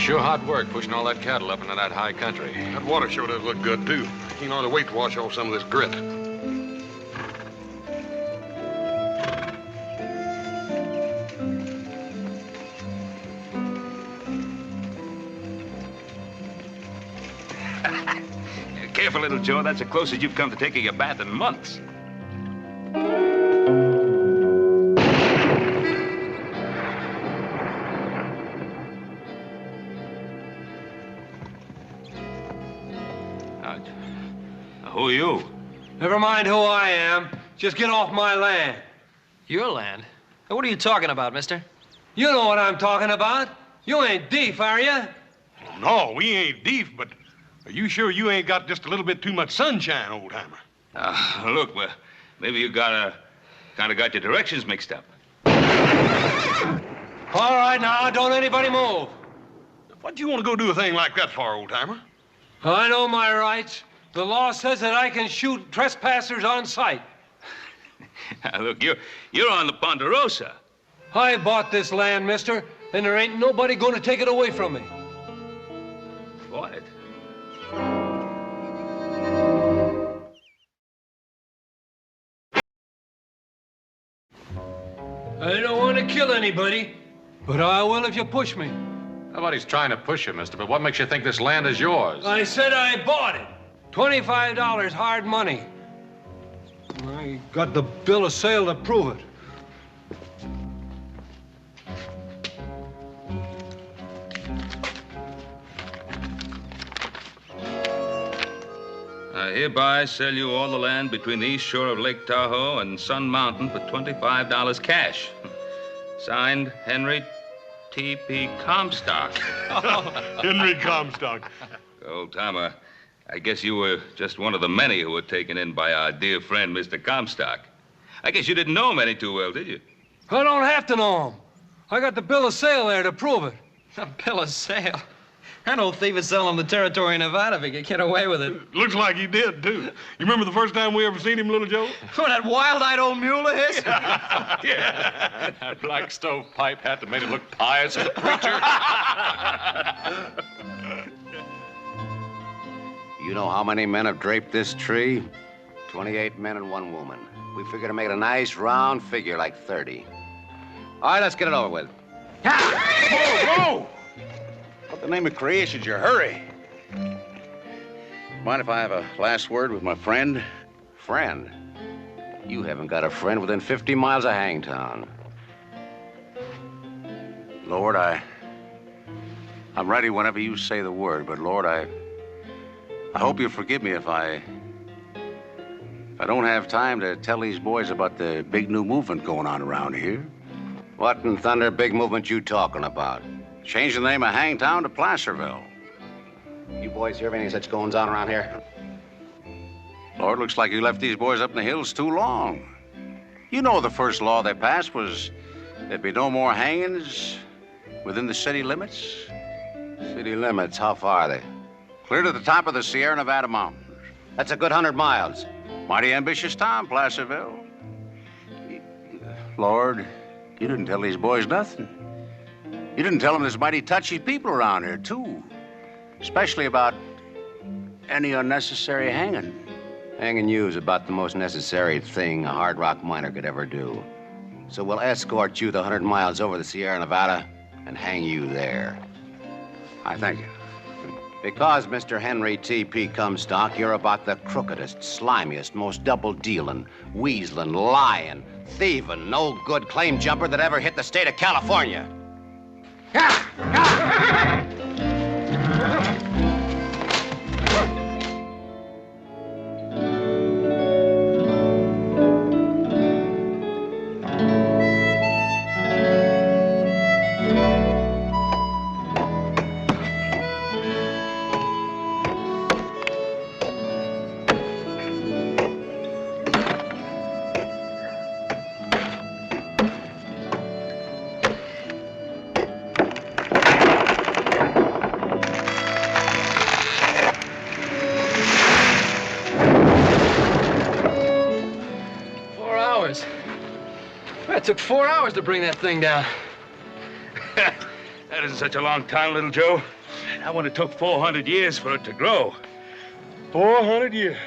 sure hot work pushing all that cattle up into that high country. That water sure does look good, too. You know, to wait to wash off some of this grit. Careful, little Joe. That's the closest you've come to taking a bath in months. Who are you? Never mind who I am. Just get off my land. Your land? What are you talking about, mister? You know what I'm talking about. You ain't deef, are you? No, we ain't deef, but are you sure you ain't got just a little bit too much sunshine, old-timer? Look, well, maybe you kind of got your directions mixed up. All right, now, don't anybody move. What do you want to go do a thing like that for, old-timer? I know my rights. The law says that I can shoot trespassers on sight. Look, you're on the Ponderosa. I bought this land, mister, and there ain't nobody going to take it away from me. What? I don't want to kill anybody, but I will if you push me. Nobody's trying to push you, mister, but what makes you think this land is yours? I said I bought it. $25 hard money. I got the bill of sale to prove it. I hereby sell you all the land between the east shore of Lake Tahoe and Sun Mountain for $25 cash. Signed, Henry T.P. Comstock. Henry Comstock. Old-timer, I guess you were just one of the many who were taken in by our dear friend, Mr. Comstock. I guess you didn't know him any too well, did you? I don't have to know him. I got the bill of sale there to prove it. A bill of sale? That old thief is selling the territory in Nevada if he could get away with it. Looks like he did, too. You remember the first time we ever seen him, little Joe? Oh, that wild-eyed old mule of his? Yeah. That black stove pipe hat that made it look pious as a preacher. You know how many men have draped this tree? 28 men and 1 woman. We figure to make it a nice round figure, like 30. All right, let's get it over with. Whoa, whoa! What the name of creation's your hurry? Mind if I have a last word with my friend? Friend? You haven't got a friend within 50 miles of Hangtown. Lord, I'm ready whenever you say the word, but Lord, I hope you'll forgive me if I don't have time to tell these boys about the big new movement going on around here. What in thunder big movement you talking about? Changing the name of Hangtown to Placerville. You boys hear of any such goings on around here? Lord, looks like you left these boys up in the hills too long. You know the first law they passed was there'd be no more hangings within the city limits. City limits? How far are they? Clear to the top of the Sierra Nevada mountains. That's a good 100 miles. Mighty ambitious town, Placerville. Lord, you didn't tell these boys nothing. You didn't tell them there's mighty touchy people around here, too. Especially about any unnecessary hanging. Hanging you is about the most necessary thing a hard rock miner could ever do. So we'll escort you the 100 miles over the Sierra Nevada and hang you there. I thank you. Because, Mr. Henry T.P. Comstock, you're about the crookedest, slimiest, most double-dealing, weaseling, lying, thieving, no-good claim jumper that ever hit the state of California. 4 hours. It took 4 hours to bring that thing down. That isn't such a long time, little Joe. That one, it took 400 years for it to grow. 400 years.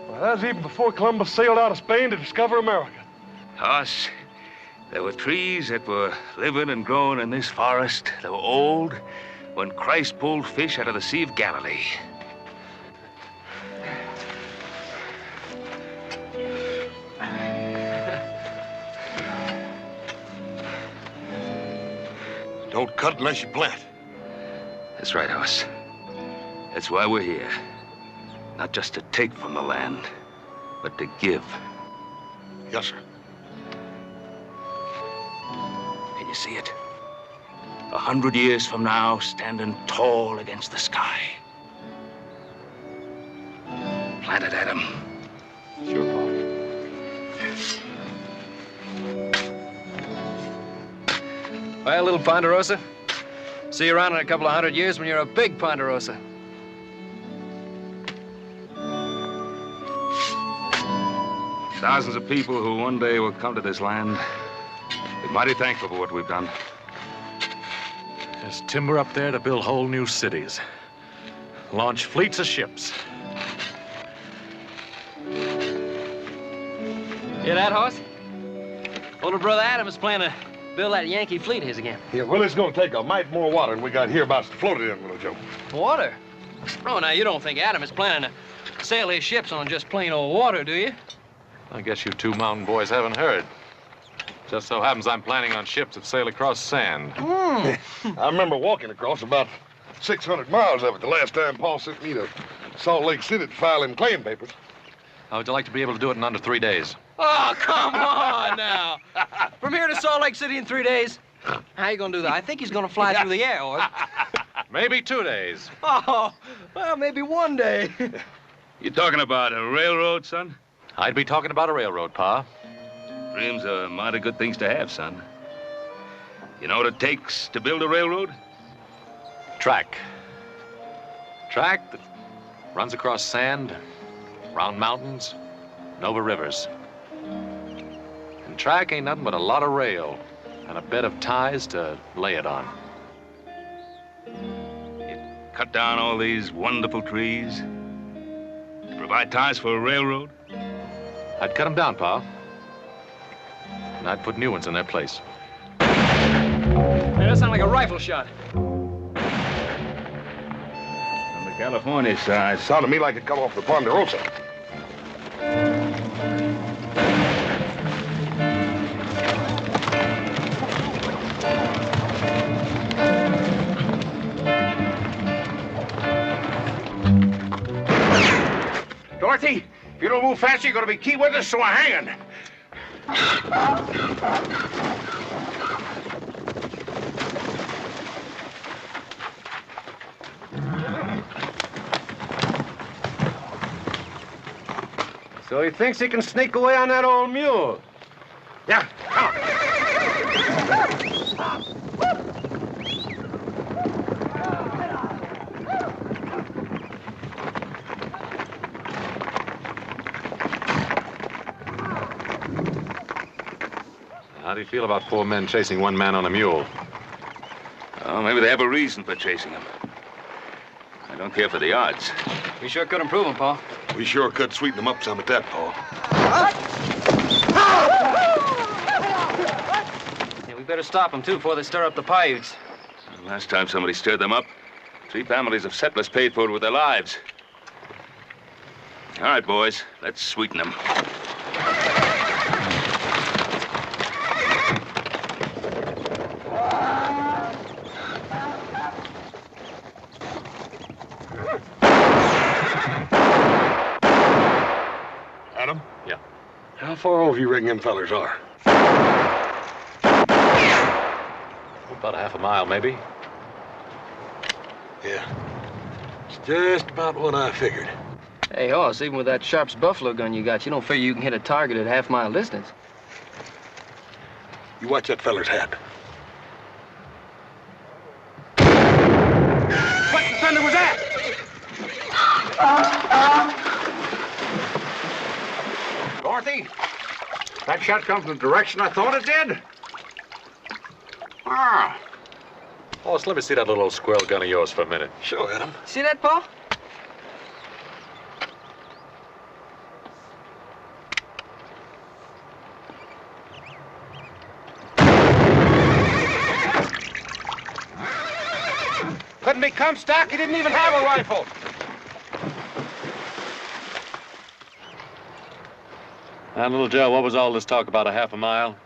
Well, that was even before Columbus sailed out of Spain to discover America. Us, there were trees that were living and growing in this forest. They were old when Christ pulled fish out of the Sea of Galilee. Don't cut unless you plant. That's right, Hoss. That's why we're here. Not just to take from the land, but to give. Yes, sir. Can you see it? 100 years from now, standing tall against the sky. Plant it, Adam. Sure, Pa. Well, little Ponderosa, see you around in a couple of 100 years when you're a big Ponderosa. Thousands of people who one day will come to this land. Be mighty thankful for what we've done. There's timber up there to build whole new cities. Launch fleets of ships. Hear that, Hoss? Older brother Adam is planning to build that Yankee fleet of his again. Yeah, well, it's gonna take a mite more water than we got hereabouts to float it in, little Joe. Water? Oh, now you don't think Adam is planning to sail his ships on just plain old water, do you? I guess you two mountain boys haven't heard. Just so happens I'm planning on ships that sail across sand. I remember walking across about 600 miles of it the last time Paul sent me to Salt Lake City to file them claim papers. How would you like to be able to do it in under 3 days? Oh, come on now. From here to Salt Lake City in 3 days? How you gonna do that? I think he's gonna fly through the air, or... Maybe 2 days. Oh, well, maybe one day. You talking about a railroad, son? I'd be talking about a railroad, Pa. Dreams are mighty good things to have, son. You know what it takes to build a railroad? Track. Track that runs across sand, round mountains, and over rivers. And track ain't nothing but a lot of rail and a bed of ties to lay it on. Cut down all these wonderful trees, provide ties for a railroad. I'd cut them down, Pa. And I'd put new ones in their place. Man, that sounds like a rifle shot. On the California side. Sounded to me like it come off the Ponderosa. Dorothy, if you don't move faster, you're going to be key witness to a hanging. So he thinks he can sneak away on that old mule. Yeah, come on. How do you feel about 4 men chasing 1 man on a mule? Oh, maybe they have a reason for chasing him. I don't care for the odds. We sure could improve him, Paul. We sure could sweeten them up some at that, Paul. Yeah, we better stop them, too, before they stir up the Paiutes. Last time somebody stirred them up, 3 families of settlers paid for it with their lives. All right, boys, let's sweeten them. Adam? Yeah. How far over you reckon them fellers are? About a half a mile, maybe. Yeah. It's just about what I figured. Hey, Hoss, even with that Sharp's buffalo gun you got, you don't figure you can hit a target at half-mile distance. You watch that feller's hat. What the thunder was that? Dorothy, that shot come from the direction I thought it did. Ah. Oh, let me see that little squirrel gun of yours for a minute. Sure, Adam. See that, Paul? Couldn't be Comstock. He didn't even have a rifle. Now, little Joe, what was all this talk about a half a mile?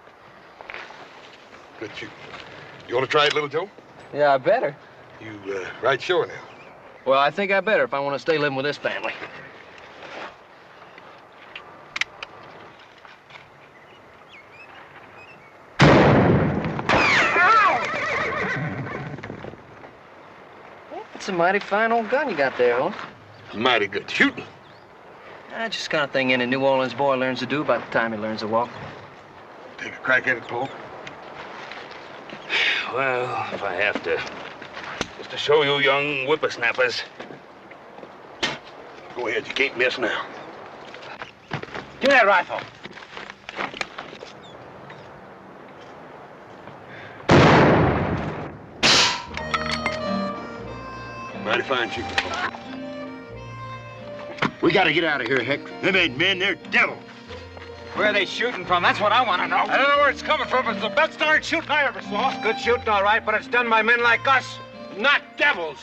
Good shoot. You want to try it, little Joe? Yeah, I better. You right sure now? Well, I think I better if I want to stay living with this family. That's a mighty fine old gun you got there, huh? Mighty good shooting. That's just the kind of thing any New Orleans boy learns to do by the time he learns to walk. Take a crack at it, Paul. Well, if I have to. Just to show you young whippersnappers. Go ahead, you can't miss now. Give me that rifle. Mighty fine shooting, Paul. We gotta get out of here, Heck. Them ain't men, they're devils. Where are they shooting from? That's what I want to know. I don't know where it's coming from, but it's the best darn shooting I ever saw. Good shooting, all right, but it's done by men like us, not devils.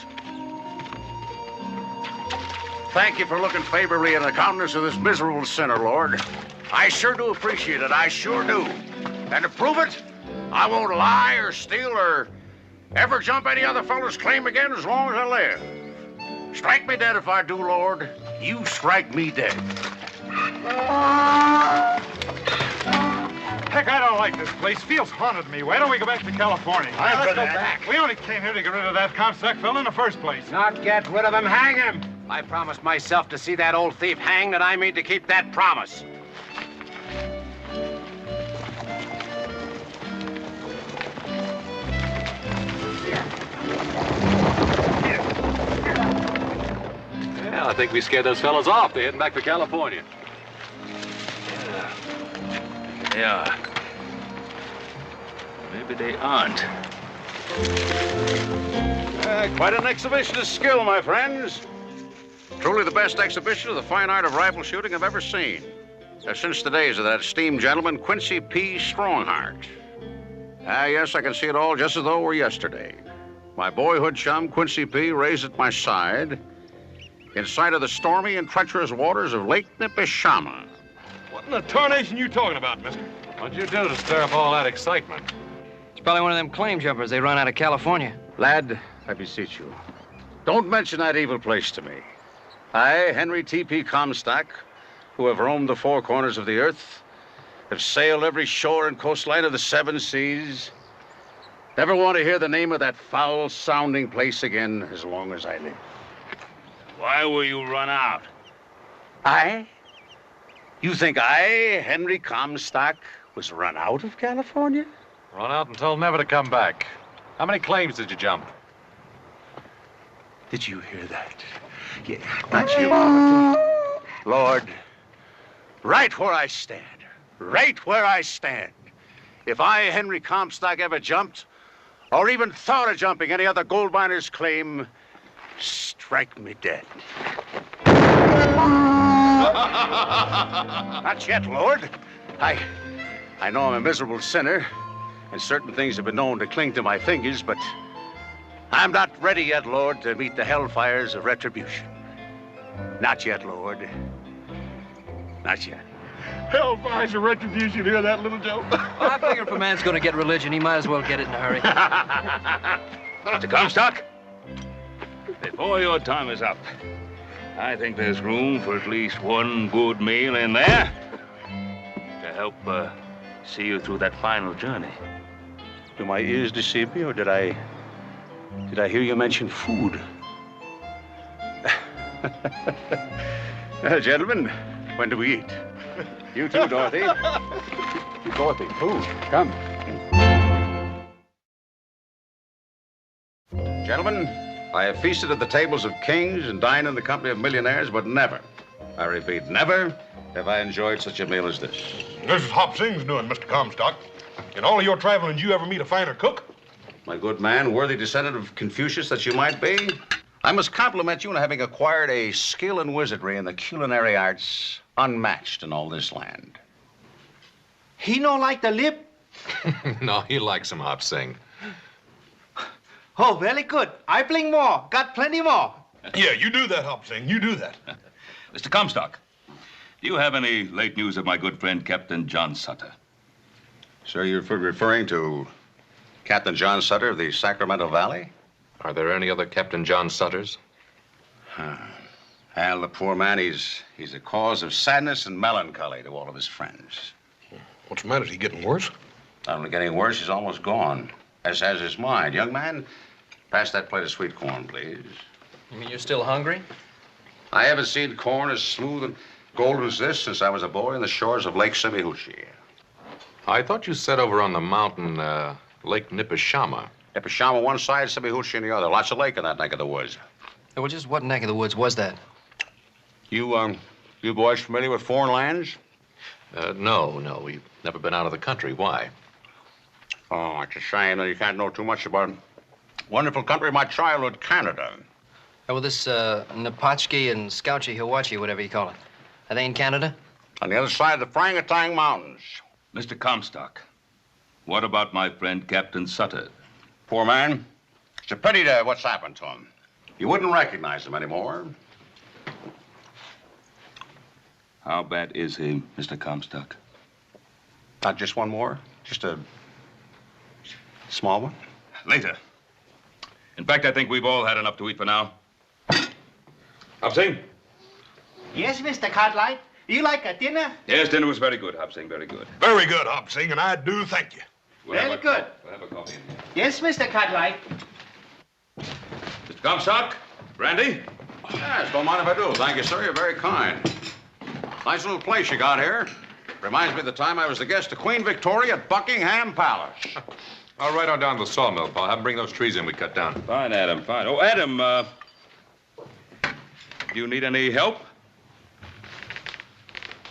Thank you for looking favorably on the countenance of this miserable sinner, Lord. I sure do appreciate it. I sure do. And to prove it, I won't lie or steal or ever jump any other fellow's claim again as long as I live. Strike me dead if I do, Lord. You strike me dead. Heck, I don't like this place. Feels haunted to me. Why don't we go back to California? Let's go back. We only came here to get rid of that Comstock fellow in the first place. Not get rid of him, hang him. I promised myself to see that old thief hanged, and I mean to keep that promise. Yeah, I think we scared those fellows off. They're heading back to California. They are. Maybe they aren't. Quite an exhibition of skill, my friends. Truly the best exhibition of the fine art of rifle shooting I've ever seen. Since the days of that esteemed gentleman, Quincy P. Strongheart. Yes, I can see it all just as though it were yesterday. My boyhood chum, Quincy P., raised at my side in sight of the stormy and treacherous waters of Lake Nipishama. What in the tarnation you talking about, mister? What'd you do to stir up all that excitement? It's probably one of them claim jumpers they run out of California. Lad, I beseech you, don't mention that evil place to me. I, Henry T.P. Comstock, who have roamed the four corners of the earth, have sailed every shore and coastline of the seven seas, never want to hear the name of that foul-sounding place again as long as I live. Why were you run out? I? You think I, Henry Comstock, was run out of California? Run out and told never to come back. How many claims did you jump? Did you hear that? Yeah, not you. Lord, right where I stand, if I, Henry Comstock, ever jumped, or even thought of jumping any other gold miner's claim, strike me dead. Not yet, Lord. I know I'm a miserable sinner, and certain things have been known to cling to my fingers, but I'm not ready yet, Lord, to meet the hellfires of retribution. Not yet, Lord. Not yet. Hellfires of retribution, hear that, little Joe? Well, I figure if a man's going to get religion, he might as well get it in a hurry. Mr. Comstock, before your time is up, I think there's room for at least one good meal in there to help see you through that final journey. Do my ears deceive me, or did I hear you mention food? Gentlemen, when do we eat? You too, Dorothy. Dorothy, food. Come. Gentlemen, I have feasted at the tables of kings and dined in the company of millionaires, but never, I repeat, never have I enjoyed such a meal as this. This is Hop Sing's doing, Mr. Comstock. In all of your traveling, did you ever meet a finer cook? My good man, worthy descendant of Confucius that you might be, I must compliment you on having acquired a skill in wizardry and the culinary arts unmatched in all this land. He no like the lip? No, he likes him, Hop Sing. Oh, very good. I bring more. Got plenty more. Yeah, you do that, Hop Sing. You do that. Mr. Comstock, do you have any late news of my good friend Captain John Sutter? Sir, you're referring to Captain John Sutter of the Sacramento Valley? Are there any other Captain John Sutters? Al, the poor man, he's a cause of sadness and melancholy to all of his friends. What's the matter? Is he getting worse? Not only getting worse, he's almost gone, as has his mind. Young man, pass that plate of sweet corn, please. You mean you're still hungry? I haven't seen corn as smooth and golden as this since I was a boy on the shores of Lake Semihoochee. I thought you said over on the mountain, Lake Nipishama. Nipishama one side, Semihoochee on the other. Lots of lake in that neck of the woods. Well, just what neck of the woods was that? You boys familiar with foreign lands? No, we've never been out of the country. Why? Oh, it's a shame that you can't know too much about wonderful country of my childhood, Canada. Oh, well, this Napatchki and Scouchy Hiwachi, whatever you call it. Are they in Canada? On the other side of the Frangatang Mountains. Mr. Comstock, what about my friend Captain Sutter? Poor man. It's a pity to what's happened to him. You wouldn't recognize him anymore. How bad is he, Mr. Comstock? Not just one more? Just a small one? Later. In fact, I think we've all had enough to eat for now. Hop Sing? Yes, Mr. Cartwright. You like a dinner? Yes, dinner was very good, Hop Sing, very good. Very good, Hop Sing, and I do thank you. Very good. We'll have a coffee in here. Yes, Mr. Cartwright. Mr. Comstock? Brandy? Yes, don't mind if I do. Thank you, sir. You're very kind. Nice little place you got here. Reminds me of the time I was the guest of Queen Victoria at Buckingham Palace. I'll ride on down to the sawmill, Paul. Have them bring those trees in we cut down. Fine, Adam, fine. Oh, Adam, do you need any help?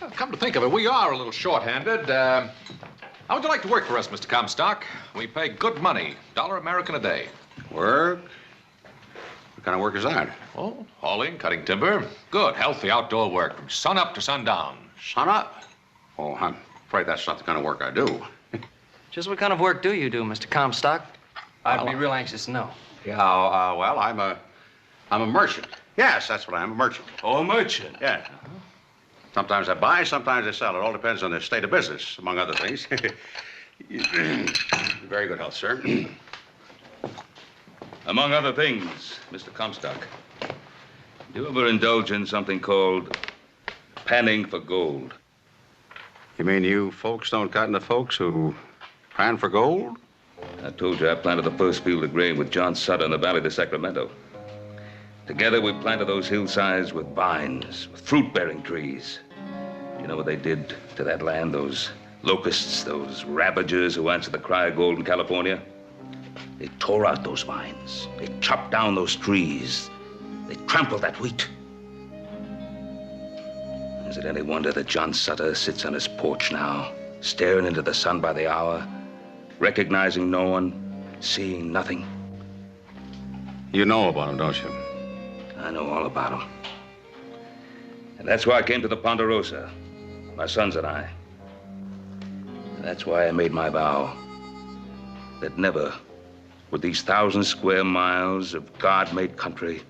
Well, come to think of it, we are a little short-handed. How would you like to work for us, Mr. Comstock? We pay good money, $1 American a day. Work? What kind of work is that? Oh, hauling, cutting timber. Good, healthy outdoor work from sun up to sundown. Sun up? Oh, I'm afraid that's not the kind of work I do. Just what kind of work do you do, Mr. Comstock? I'd be real anxious to know. Yeah, well, I'm a merchant. Yes, that's what I am, a merchant. Oh, a merchant? Yeah. Sometimes I buy, sometimes I sell. It all depends on the state of business, among other things. Very good health, sir. Among other things, Mr. Comstock, do you ever indulge in something called panning for gold? You mean you folks don't got into folks who pan for gold? I told you I planted the first field of grain with John Sutter in the valley of the Sacramento. Together, we planted those hillsides with vines, with fruit-bearing trees. You know what they did to that land, those locusts, those ravagers who answered the cry of gold in California? They tore out those vines. They chopped down those trees. They trampled that wheat. Is it any wonder that John Sutter sits on his porch now, staring into the sun by the hour, recognizing no one, seeing nothing? You know about him, don't you? I know all about him. And that's why I came to the Ponderosa, my sons and I. And that's why I made my vow that never would these 1,000 square miles of God-made country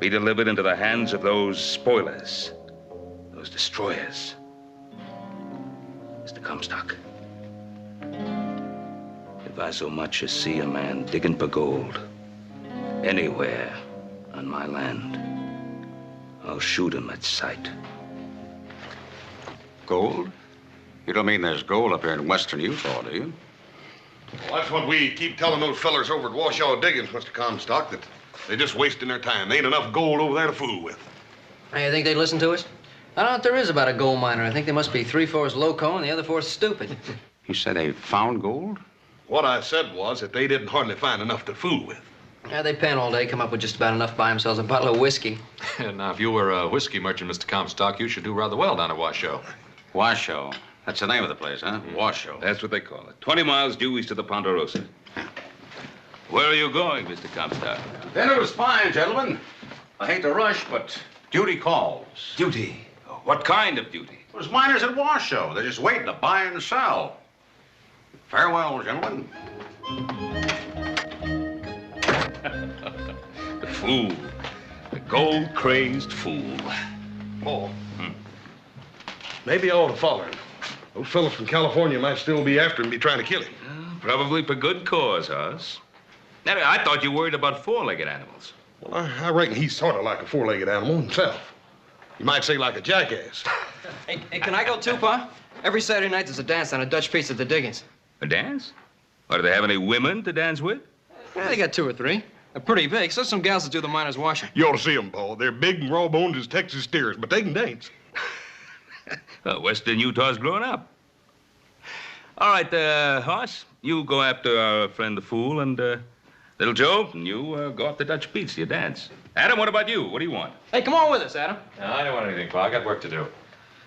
be delivered into the hands of those spoilers, those destroyers. Mr. Comstock, if I so much as see a man digging for gold anywhere on my land, I'll shoot him at sight. Gold? You don't mean there's gold up here in western Utah, do you? Well, that's what we keep telling those fellers over at Washoe Diggings, Mr. Comstock, that they're just wasting their time. There ain't enough gold over there to fool with. Hey, you think they'd listen to us? I don't know what there is about a gold miner. I think they must be 3/4 loco and the other 4 stupid. You said they found gold? What I said was that they didn't hardly find enough to fool with. Yeah, they pan all day, come up with just about enough to buy themselves a bottle of whiskey. Now, if you were a whiskey merchant, Mr. Comstock, you should do rather well down at Washoe. Washoe. That's the name of the place, huh? Washoe. That's what they call it. 20 miles due east of the Ponderosa. Where are you going, Mr. Comstock? Dinner was fine, gentlemen. I hate to rush, but duty calls. Duty? What kind of duty? It was miners at Washoe. They're just waiting to buy and sell. Farewell, gentlemen. The fool. The gold-crazed fool. Paul. Maybe I ought to follow him. Those fellows from California might still be after him, be trying to kill him. Probably for good cause, Hoss. Now, I thought you worried about four-legged animals. Well, I reckon he's sort of like a four-legged animal himself. You might say like a jackass. Hey, can I go too, Pa? Every Saturday night there's a dance on a Dutch piece at the diggings. A dance? Or do they have any women to dance with? Yeah, they got 2 or 3. They're pretty big, so some gals that do the miners' washing. You ought to see them, Paul. They're big and raw bones as Texas steers, but they can dance. Well, Western Utah's grown up. All right, Hoss, you go after our friend the fool, and little Joe, and you go up the Dutch beats to your dance. Adam, what about you? What do you want? Hey, come on with us, Adam. No, I don't want anything, Pa. I got work to do.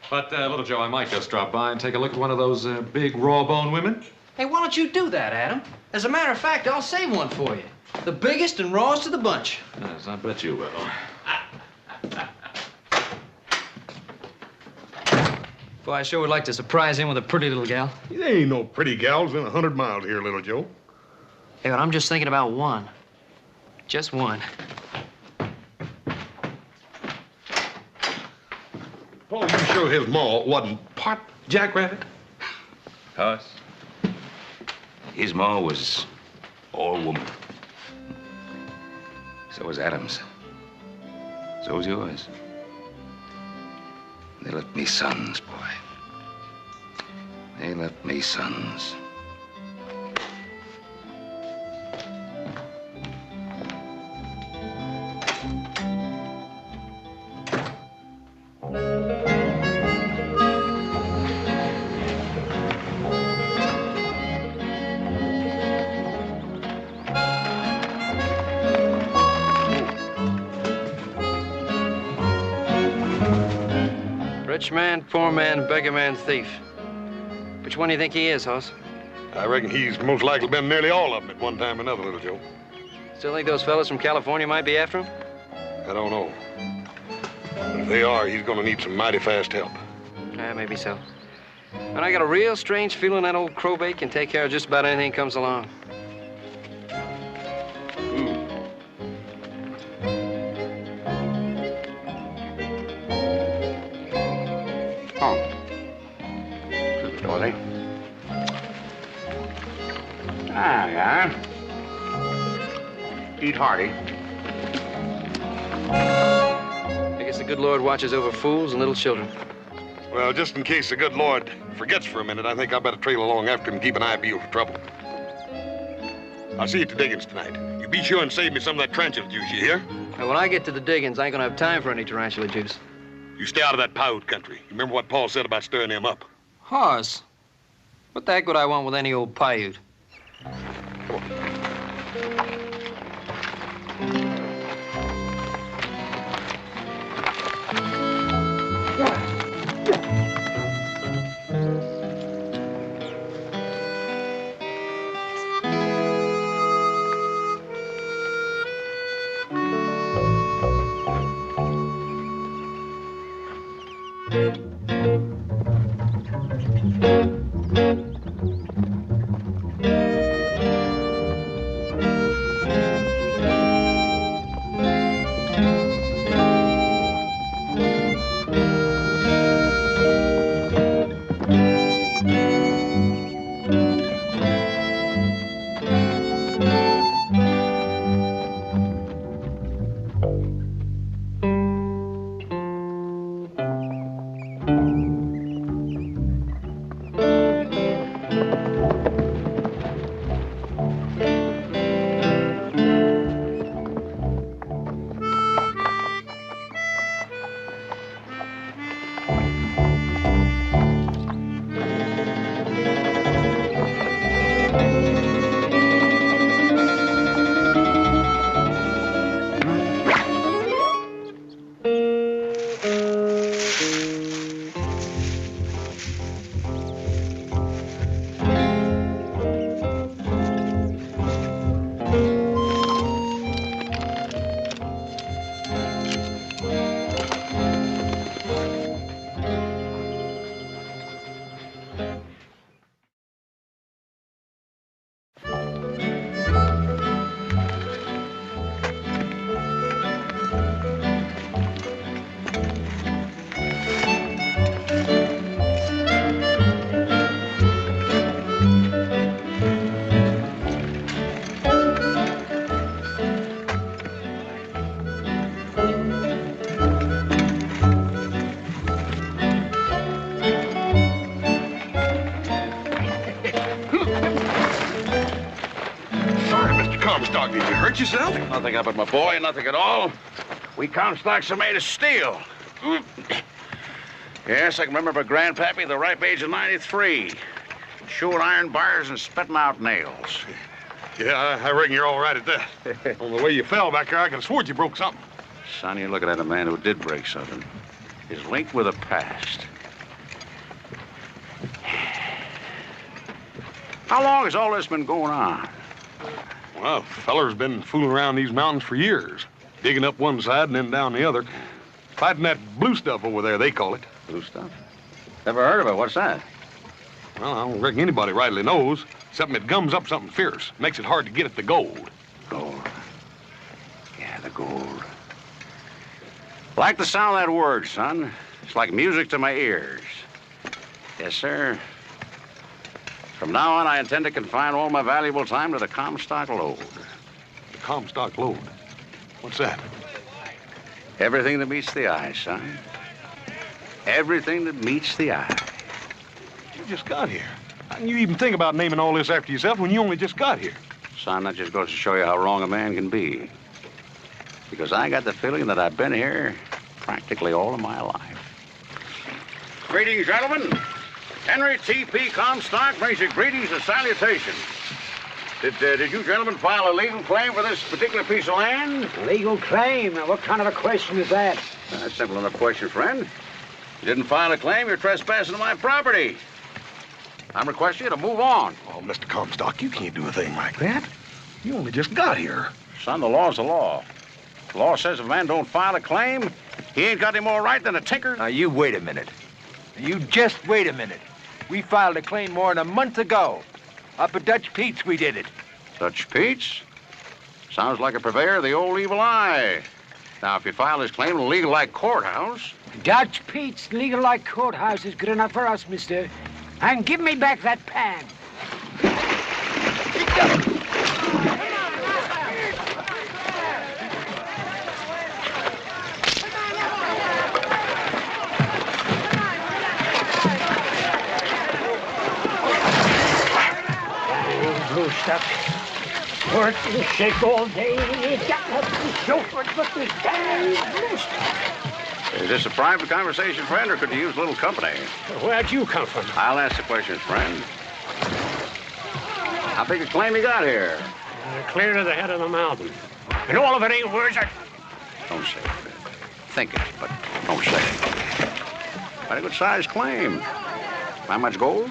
But, little Joe, I might just drop by and take a look at one of those big raw-boned women. Hey, why don't you do that, Adam? As a matter of fact, I'll save one for you. The biggest and rawest of the bunch. Yes, I bet you will. Boy, I sure would like to surprise him with a pretty little gal. There ain't no pretty gals in 100 miles here, little Joe. Hey, but I'm just thinking about one. Just one. Paul, you sure his ma wasn't part jackrabbit? Hoss, his ma was all woman. So was Adam's. So was yours. They left me sons, boy. They left me sons. Rich man, poor man, beggar man, thief. Which one do you think he is, Hoss? I reckon he's most likely been nearly all of them at one time or another, little Joe. Still think those fellas from California might be after him? I don't know. But if they are, he's gonna need some mighty fast help. Yeah, maybe so. And I got a real strange feeling that old crowbait can take care of just about anything comes along. Dorothy. Ah, yeah. Eat hearty. I guess the good Lord watches over fools and little children. Well, just in case the good Lord forgets for a minute, I think I better trail along after him and keep an eye peeled for trouble. I'll see you at the diggings tonight. You be sure and save me some of that tarantula juice, you hear? Now, when I get to the diggings, I ain't gonna have time for any tarantula juice. You stay out of that Paiute country. You remember what Paul said about stirring them up? Hoss, what the heck would I want with any old Paiute? Comstock, did you hurt yourself? Nothing up at my boy, nothing at all. We Comstocks are made of steel. Yes, I can remember Grandpappy the ripe age of 93. Chewing iron bars and spitting out nails. Yeah, I reckon you're all right at that. On the way you fell back there, I could have sworn you broke something. Son, you're looking at a man who did break something. He's linked with the past. How long has all this been going on? Well, feller's been fooling around these mountains for years. Digging up one side and then down the other. Fighting that blue stuff over there, they call it. Blue stuff? Never heard of it. What's that? Well, I don't reckon anybody rightly knows. Something that gums up something fierce. Makes it hard to get at the gold. Gold. Yeah, the gold. Like the sound of that word, son. It's like music to my ears. Yes, sir. From now on, I intend to confine all my valuable time to the Comstock lode. The Comstock lode? What's that? Everything that meets the eye, son. Everything that meets the eye. You just got here. How can you even think about naming all this after yourself when you only just got here? Son, that just goes to show you how wrong a man can be. Because I got the feeling that I've been here practically all of my life. Greetings, gentlemen. Henry T.P. Comstock brings you greetings and salutations. Did you gentlemen file a legal claim for this particular piece of land? Legal claim? What kind of a question is that? That's a simple enough question, friend. You didn't file a claim, you're trespassing on my property. I'm requesting you to move on. Oh, Mr. Comstock, you can't do a thing like that. You only just got here. Son, the law's the law. The law says if a man don't file a claim, he ain't got any more right than a tinker. Now, you wait a minute. You just wait a minute. We filed a claim more than a month ago. Up at Dutch Pete's, we did it. Dutch Pete's? Sounds like a purveyor of the old evil eye. Now, if you file this claim in a legal-like courthouse... Dutch Pete's legal-like courthouse is good enough for us, mister. And give me back that pan. Blue stuff. Work and shake all day. It's got nothing to show for it but this damn blue stuff. Is this a private conversation, friend, or could you use a little company? Where'd you come from? I'll ask the questions, friend. How big a claim you got here? Clear to the head of the mountain. And all of it ain't worth it. Don't say it, friend. Think it, but don't say it. Quite a good-sized claim. How much gold?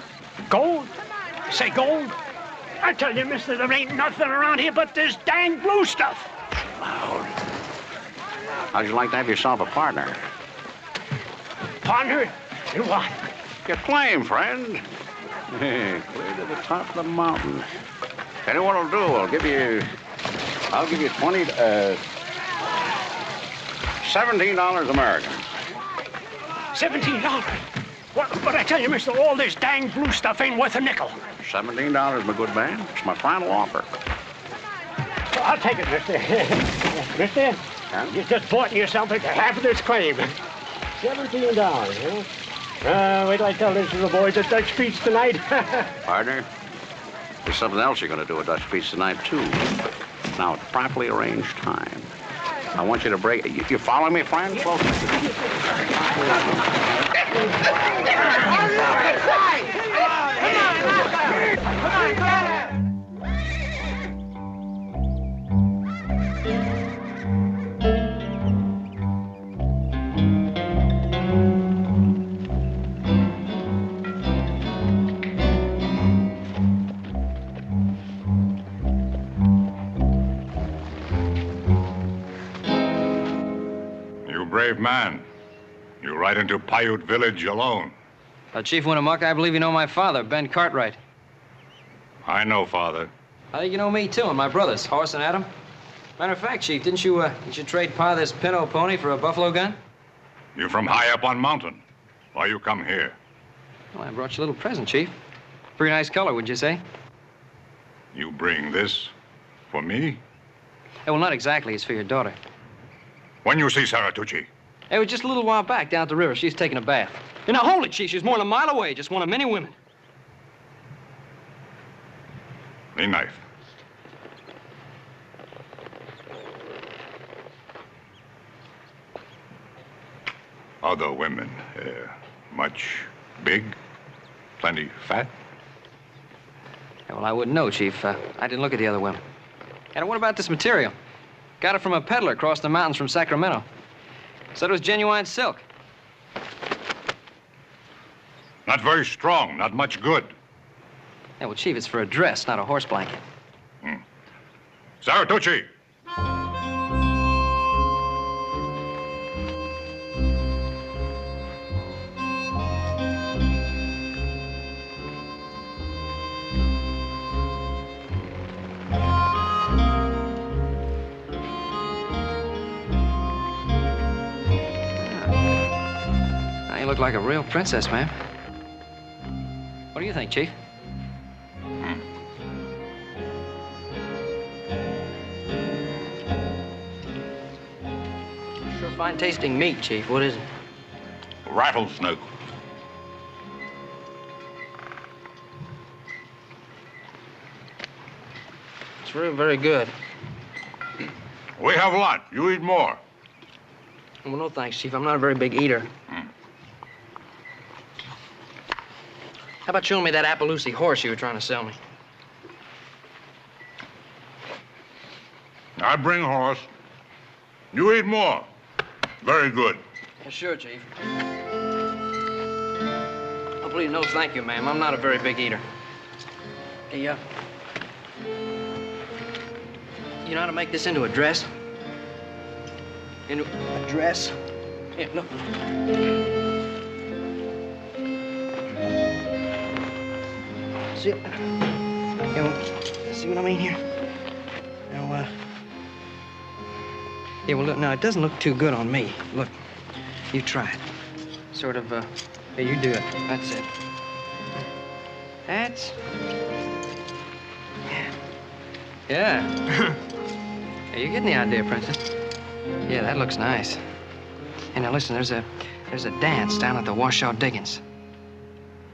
Gold? Say gold? I tell you, mister, there ain't nothing around here but this dang blue stuff. Loud. How'd you like to have yourself a partner? Partner? In what? Your claim, friend. Clear to the top of the mountain. Tell you what I'll do. I'll give you $17 American. $17? What? But I tell you, mister, all this dang blue stuff ain't worth a nickel. $17, my good man. It's my final offer. Well, I'll take it, mister. Mister, you just bought yourself into half of this claim. $17, huh? Wait till I tell this to the boys at Dutch Pete's tonight. Partner, there's something else you're going to do at Dutch Pete's tonight, too. Now, at properly arranged time. I want you to break... You follow me, friend? Well, You brave man. You ride into Paiute village alone. Chief Winnemucca, I believe you know my father, Ben Cartwright. I know, Father. I think you know me, too, and my brothers, Horace and Adam. Matter of fact, Chief, didn't you trade Pa this pinto pony for a buffalo gun? You're from high up on mountain. Why you come here? Well, I brought you a little present, Chief. Pretty nice color, would you say? You bring this for me? Well, not exactly. It's for your daughter. When you see Sarah Tucci? It was just a little while back down at the river. She's taking a bath. And now, hold it, Chief. She's more than a mile away. Just one of many women. The knife. Other women, much big, plenty fat? Yeah, well, I wouldn't know, Chief. I didn't look at the other women. And what about this material? Got it from a peddler across the mountains from Sacramento. Said it was genuine silk. Not very strong, not much good. Yeah, well, Chief, it's for a dress, not a horse blanket. Sarah Tucci! You look like a real princess, ma'am. What do you think, Chief? Sure fine tasting meat, Chief. What is it? Rattlesnake. It's very, very good. We have a lot. You eat more. Well, no thanks, Chief. I'm not a very big eater. How about showing me that Appaloosie horse you were trying to sell me? I bring horse. You eat more. Very good. Yeah, sure, Chief. Oh, please, no thank you, ma'am. I'm not a very big eater. Hey, you know how to make this into a dress? Into a dress? Here, look. See, see what I mean here? Now, yeah, well, look, now, it doesn't look too good on me. Look, you try it. Sort of, yeah, you do it. That's it. That's... Yeah. Yeah, you're getting the idea, Princess. Yeah, that looks nice. Hey, now, listen, there's a dance down at the Washoe Diggings.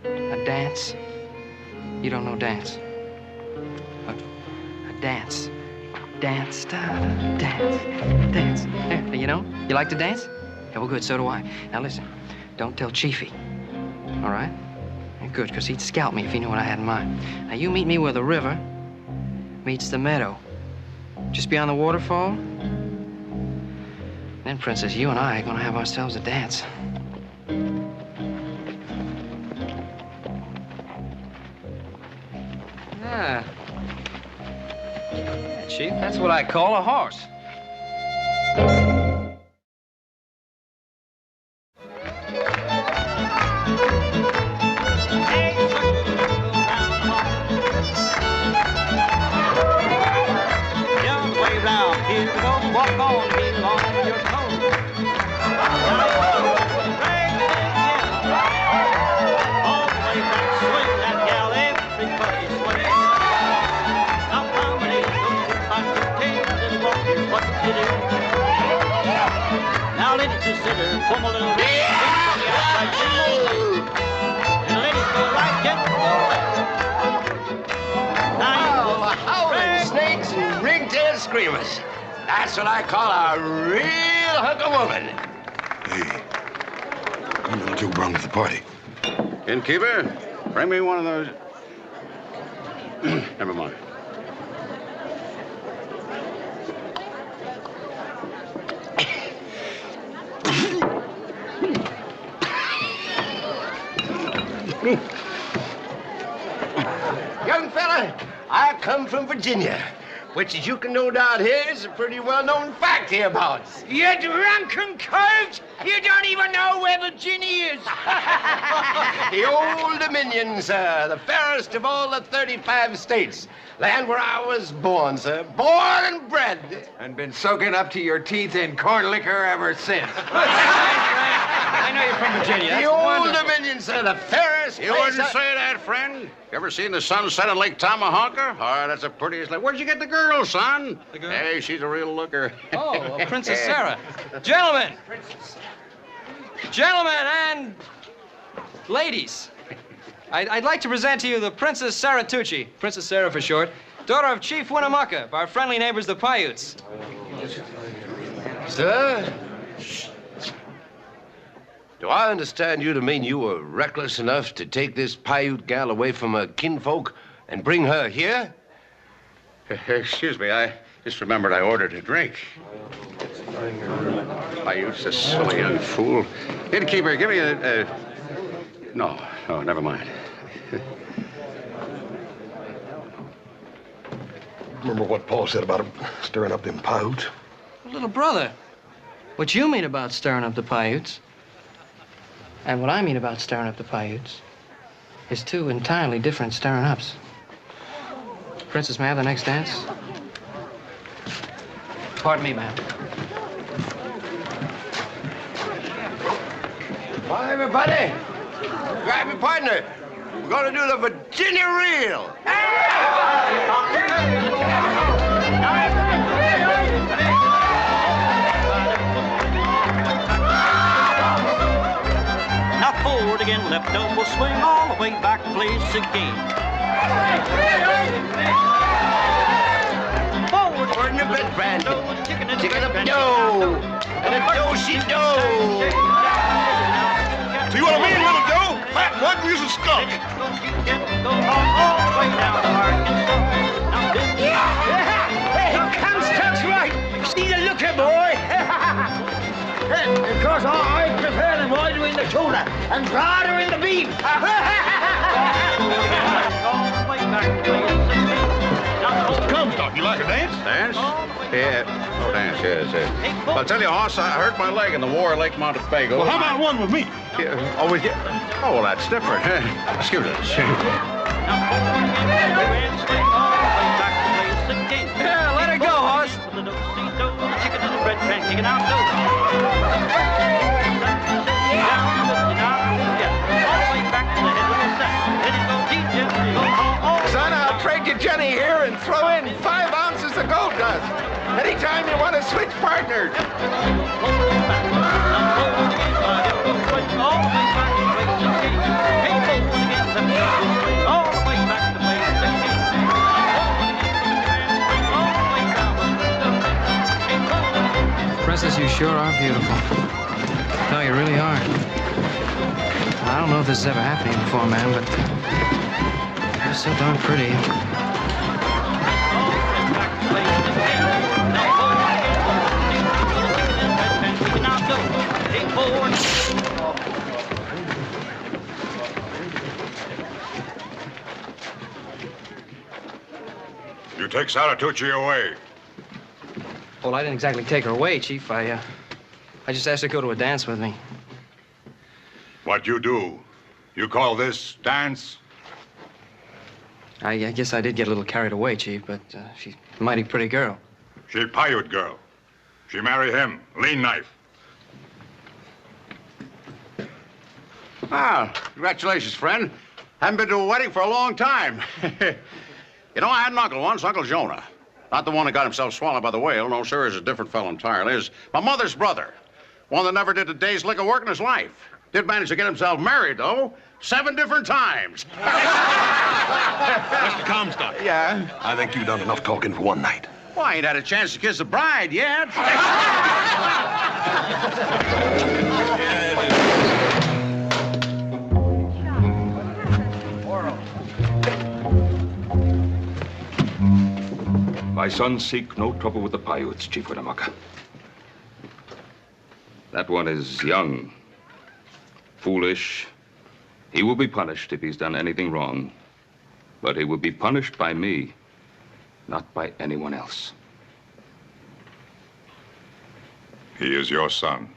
A dance? You don't know dance. Look, a dance. Dance, dance. There, you know? You like to dance? Yeah, well, good, so do I. Now, listen, don't tell Chiefy, all right? Yeah, good, because he'd scalp me if he knew what I had in mind. Now, you meet me where the river meets the meadow. Just beyond the waterfall. Then, Princess, you and I are gonna have ourselves a dance. Yeah, Chief, that's what I call a horse. Young way round here, don't walk on me on your toes. All the way back, swing that gal, everybody swing. Now combination, what to do. Now ladies just sit there, pull a little bit, from the outside, and ladies go right, get the howling snakes and ring-tailed screamers. That's what I call a real hunk of woman. Hey, when little Joe Brown to the party? Innkeeper, bring me one of those. Never mind. Young fella, I come from Virginia. which, as you can no doubt hear, is a pretty well-known fact hereabouts. You drunken colt! You don't even know where Virginia is! The Old Dominion, sir, the fairest of all the 35 states. Land where I was born, sir. Born and bred. And been soaking up to your teeth in corn liquor ever since. I know you're from Virginia. The That's Old wonderful. Dominion, sir, the fairest You place wouldn't say that, friend. You ever seen the sunset on Lake Tomahawker? Oh, that's the prettiest lake. Where'd you get the girl, son? The girl? Hey, she's a real looker. Oh, Princess Sarah. Gentlemen! Gentlemen and ladies, I'd like to present to you the Princess Sarah Tucci, Princess Sarah for short, daughter of Chief Winnemucca of our friendly neighbors, the Paiutes. Sir? Do I understand you to mean you were reckless enough to take this Paiute gal away from her kinfolk and bring her here? Excuse me, I just remembered I ordered a drink. Paiute's a silly young fool. Innkeeper, give me a... No, never mind. Remember what Paul said about him stirring up them Paiutes? Little brother, what you mean about stirring up the Paiutes, and what I mean about stirring up the Paiutes, is two entirely different stirring ups. Princess, may I have the next dance? Pardon me, ma'am. Hi, everybody. Grab your partner. We're going to do the Virginia Reel. Now forward again, left elbow swing all the way back, place again. Forward. Forward in the bed, friend. Chicken and Chicken up dough. And a do-she-do. So you want a mean little dough? Fat one, use a skunk. Hey, Comstock's right. See the looker, boy. Of course, I prefer them wider in the tuna and broader in the beef. Comstock, you like a dance? Dance? Yeah. Oh, dance, yes. I'll tell you, Hoss, I hurt my leg in the war at Lake Montego. Well, how about one with me? Yeah, oh, well, that's different. Excuse us. Yeah, let her go, Hoss. Son, I'll trade you Jenny here and throw in 5 ounces of gold dust. Anytime you want to switch partners. Princess, you sure are beautiful. No, you really are. I don't know if this has ever happened to you before, man, but you're so darn pretty. You take Sarah Tucci away. Well, I didn't exactly take her away, Chief. I just asked her to go to a dance with me. What you do? You call this dance? I guess I did get a little carried away, Chief, but she's a mighty pretty girl. She Paiute girl. She marry him. Lean knife. Ah, congratulations, friend. Haven't been to a wedding for a long time. You know, I had an uncle once, Uncle Jonah. Not the one that got himself swallowed by the whale. No, sir, he's a different fellow entirely. He's my mother's brother. One that never did a day's lick of work in his life. Did manage to get himself married, though. 7 different times. Mr. Comstock. Yeah? I think you've done enough talking for one night. Well, I ain't had a chance to kiss the bride yet. My sons seek no trouble with the Paiutes, Chief Winnemucca. That one is young, foolish. He will be punished if he's done anything wrong. But he will be punished by me. Not by anyone else. He is your son.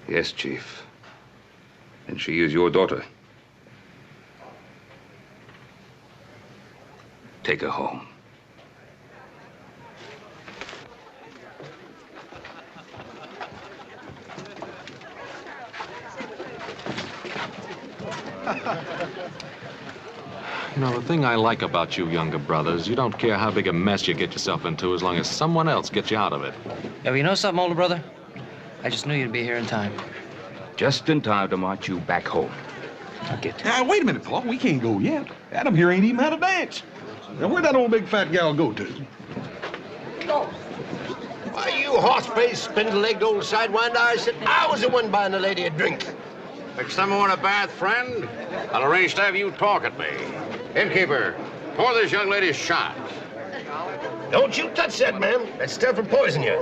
Yes, Chief. And she is your daughter. Take her home. You know, the thing I like about you younger brothers, you don't care how big a mess you get yourself into as long as someone else gets you out of it. Yeah, well, you know something, older brother? I just knew you'd be here in time. Just in time to march you back home. Now get. Wait a minute, Paul. We can't go yet. Adam here ain't even had a dance. Now, where'd that old big fat gal go to? Why, you horse-faced, spindle-legged old sidewinder, I said I was the one buying the lady a drink. Next time I want a bath, friend, I'll arrange to have you talk at me. Innkeeper, pour this young lady a shot. Don't you touch that, ma'am. That stuff will poison you.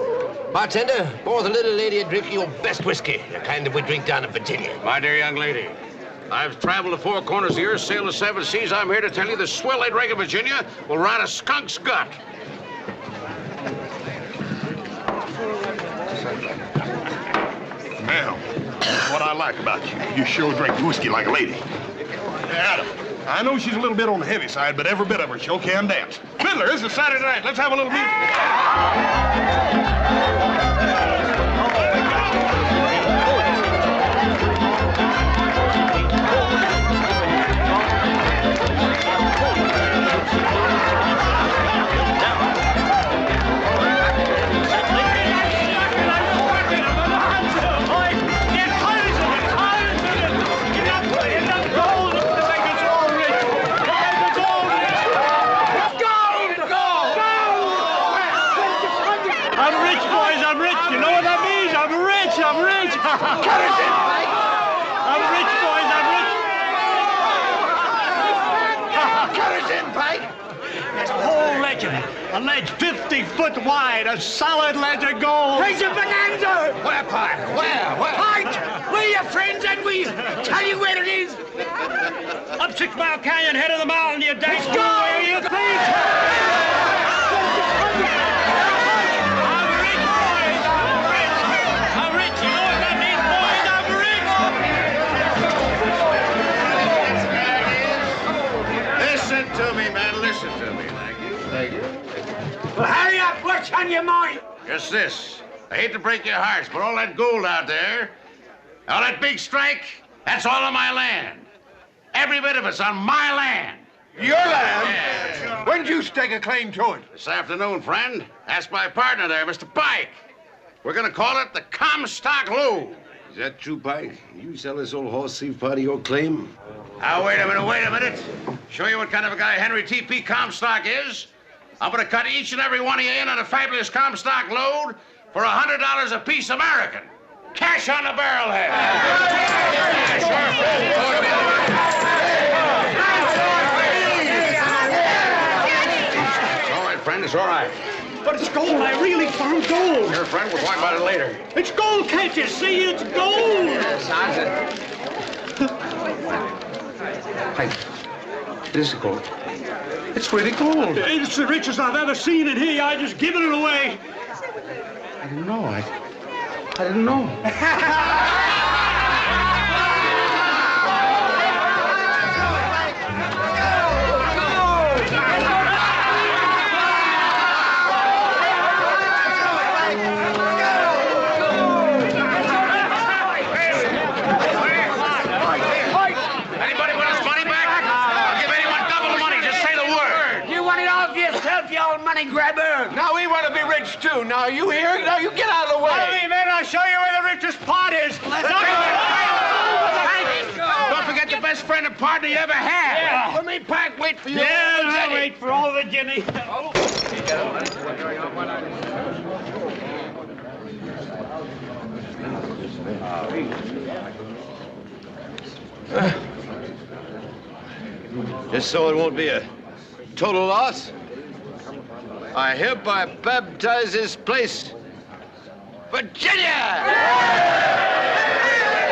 Bartender, pour the little lady a drink of your best whiskey, the kind that we drink down in Virginia. My dear young lady, I've traveled the four corners of the earth, sailed the seven seas. I'm here to tell you the swill they drink in Virginia will rot a skunk's gut. Ma'am, that's what I like about you. You sure drink whiskey like a lady. Adam, I know she's a little bit on the heavy side, but every bit of her sure can dance. Fiddler, this is Saturday night. Let's have a little music. Cut it in! I'm rich, boys, I'm rich! Cut it in, Pike! It's a whole legend. A ledge 50 foot wide, a solid ledge of gold. Raise your bonanza! Where, Pike? Where? Pike! We're your friends and we tell you where it is! Up 6 Mile Canyon, head of the mountain, you dang Let's go! Where you think? Well, hurry up! What's on your mind? Just this. I hate to break your hearts, but all that gold out there, all that big strike, that's all on my land. Every bit of it's on my land. Your land? Yeah. When did you stake a claim to it? This afternoon, friend. Ask my partner there, Mr. Pike. We're gonna call it the Comstock Lode. Is that true, Pike? You sell this old horse thief part of your claim? Now, wait a minute. Show you what kind of a guy Henry T.P. Comstock is. I'm gonna cut each and every one of you in on a fabulous Comstock load for $100 a piece American. Cash on the barrelhead. It's all right, friend, it's all right. But it's gold. I really found gold. Here, friend, we'll talk about it later. It's gold, can't you see? It's gold. Hey, this is gold. It's really gold. It's the richest I've ever seen in here. I just given it away. I didn't know. I didn't know. Anybody want his money back? I'll give anyone double the money. Just say the word. You want it all for yourself, you old money grabber! Now we want to be rich too. Now you here? Now you get out of the way. Follow me, men. I'll show you where the richest part is. Don't forget the best friend and partner you ever had. Yeah. Let me, Pike, wait for you. Yeah, I'll wait for all the Jenny. Just so it won't be a total loss, I hereby baptize this place Virginia!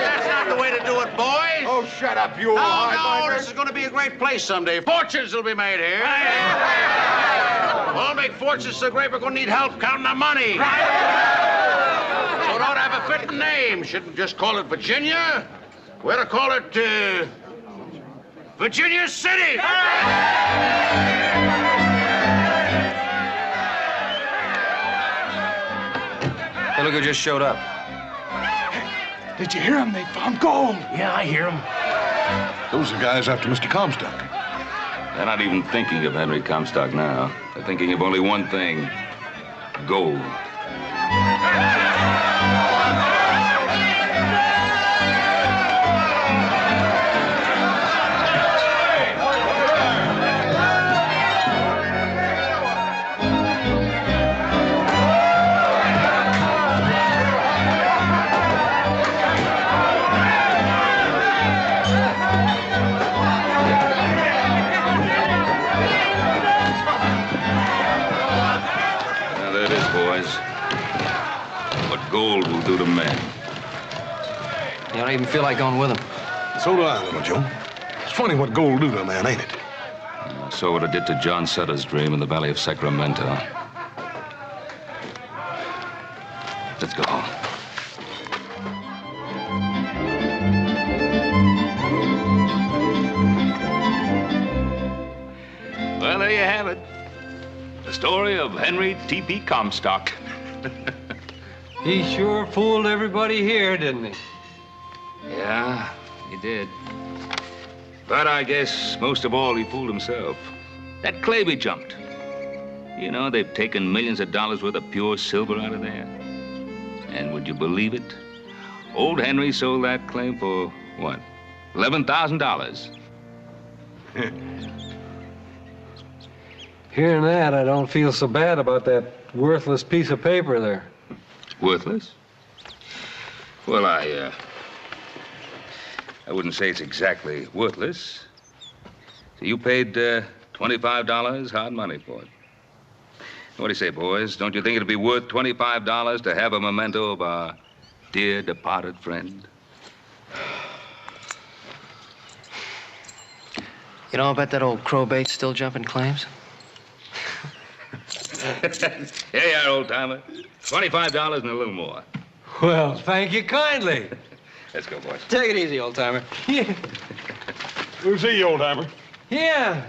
That's not the way to do it, boys. Oh, shut up, you old No, hardliner. this is going to be a great great place someday. Fortunes will be made here. We'll make fortunes so great we're going to need help counting our money. So it ought to have a fitting name. Shouldn't just call it Virginia. We ought to call it, Virginia City. Hey, look who just showed up. Did you hear them? They found gold. Yeah, I hear him. Those are guys after Mr. Comstock. They're not even thinking of Henry Comstock now. They're thinking of only one thing: gold. Gold will do to men. You don't even feel like going with him. So do I, Little Joe. It's funny what gold will do to a man, ain't it? I saw what it did to John Sutter's dream in the Valley of Sacramento. Let's go. Well, there you have it. The story of Henry T.P. Comstock. He sure fooled everybody here, didn't he? Yeah, he did. But I guess most of all, he fooled himself. That claim he jumped. You know, they've taken millions of dollars worth of pure silver out of there. And would you believe it? Old Henry sold that claim for, what, $11,000. Hearing that, I don't feel so bad about that worthless piece of paper there. Worthless? Well, I wouldn't say it's exactly worthless. So you paid $25 hard money for it. What do you say, boys? Don't you think it'd be worth $25 to have a memento of our dear departed friend? You know, I bet that old crowbait's still jumping claims. Here you are, old-timer. $25 and a little more. Well, thank you kindly. Let's go, boys. Take it easy, old-timer. Yeah. We'll see you, old timer. Yeah.